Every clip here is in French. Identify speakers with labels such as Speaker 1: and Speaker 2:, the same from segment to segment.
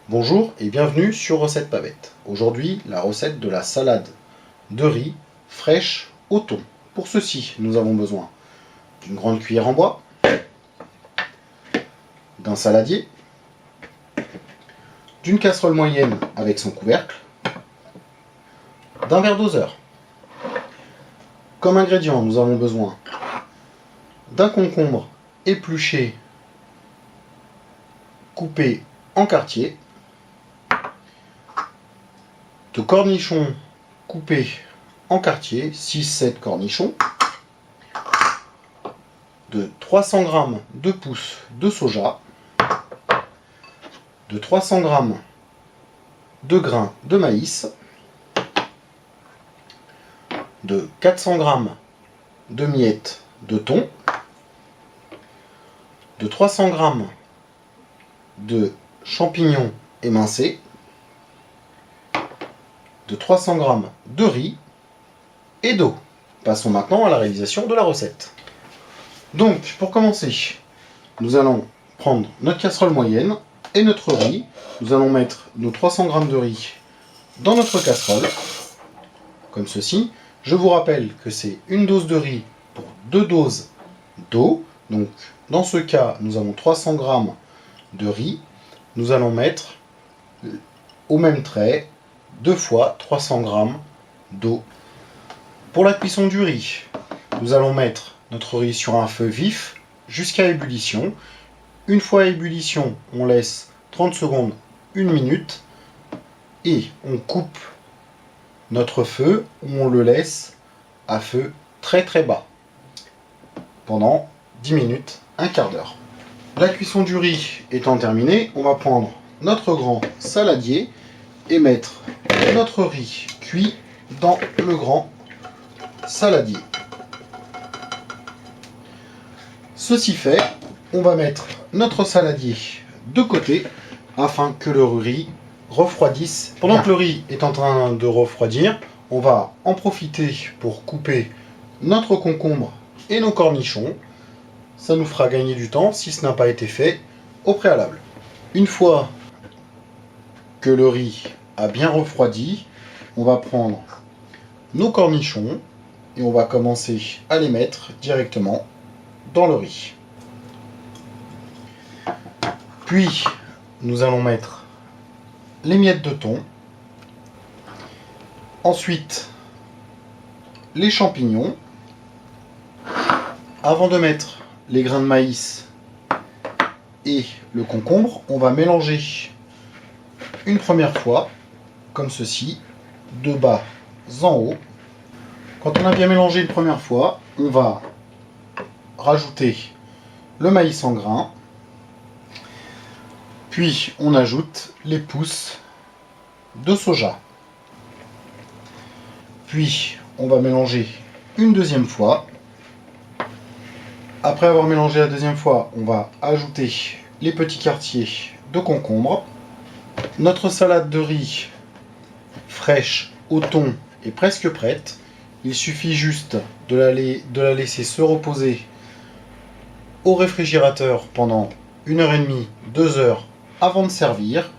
Speaker 1: Bonjour et bienvenue sur Recette Pavette. Aujourd'hui, la recette de la salade de riz fraîche au thon. Pour ceci, nous avons besoin d'une grande cuillère en bois, d'un saladier, d'une casserole moyenne avec son couvercle, d'un verre doseur. Comme ingrédient, nous avons besoin d'un concombre épluché, coupé en quartiers, de cornichons coupés en quartiers, 6-7 cornichons, de 300 g de pousses de soja, de 300 g de grains de maïs, de 400 g de miettes de thon, de 300 g de champignons émincés, de 300 g de riz et d'eau. Passons maintenant à la réalisation de la recette. Donc, pour commencer, nous allons prendre notre casserole moyenne et notre riz. Nous allons mettre nos 300 g de riz dans notre casserole, comme ceci. Je vous rappelle que c'est une dose de riz pour 2 doses d'eau. Donc, dans ce cas, nous avons 300 g de riz. Nous allons mettre au même trait 2 fois 300 g d'eau. Pour la cuisson du riz, nous allons mettre notre riz sur un feu vif jusqu'à ébullition. Une fois à ébullition, on laisse 30 secondes, 1 minute et on coupe notre feu ou on le laisse à feu très bas pendant 10 minutes, un quart d'heure. La cuisson du riz étant terminée, on va prendre notre grand saladier et mettre notre riz cuit dans le grand saladier. Ceci fait, on va mettre notre saladier de côté afin que le riz refroidisse. Pendant que le riz est en train de refroidir, on va en profiter pour couper notre concombre et nos cornichons. Ça nous fera gagner du temps si ce n'a pas été fait au préalable. Une fois que le riz a bien refroidi, on va prendre nos cornichons et on va commencer à les mettre directement dans le riz. Puis nous allons mettre les miettes de thon, ensuite les champignons. Avant de mettre les grains de maïs et le concombre, on va mélanger une première fois, comme ceci, de bas en haut. Quand on a bien mélangé une première fois, on va rajouter le maïs en grains, puis on ajoute les pousses de soja. Puis on va mélanger une deuxième fois. Après avoir mélangé la deuxième fois, on va ajouter les petits quartiers de concombre. Notre salade de riz fraîche au thon est presque prête. Il suffit juste de la laisser se reposer au réfrigérateur pendant 1h30, 2 heures avant de servir.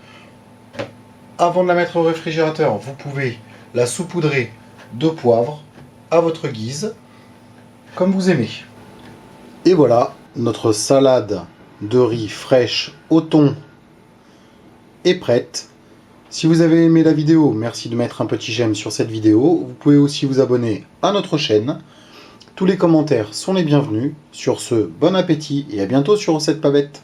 Speaker 1: Avant de la mettre au réfrigérateur, vous pouvez la saupoudrer de poivre à votre guise, comme vous aimez. Et voilà, notre salade de riz fraîche au thon est prête. Si vous avez aimé la vidéo, merci de mettre un petit j'aime sur cette vidéo. Vous pouvez aussi vous abonner à notre chaîne. Tous les commentaires sont les bienvenus. Sur ce, bon appétit et à bientôt sur Recette Pavette.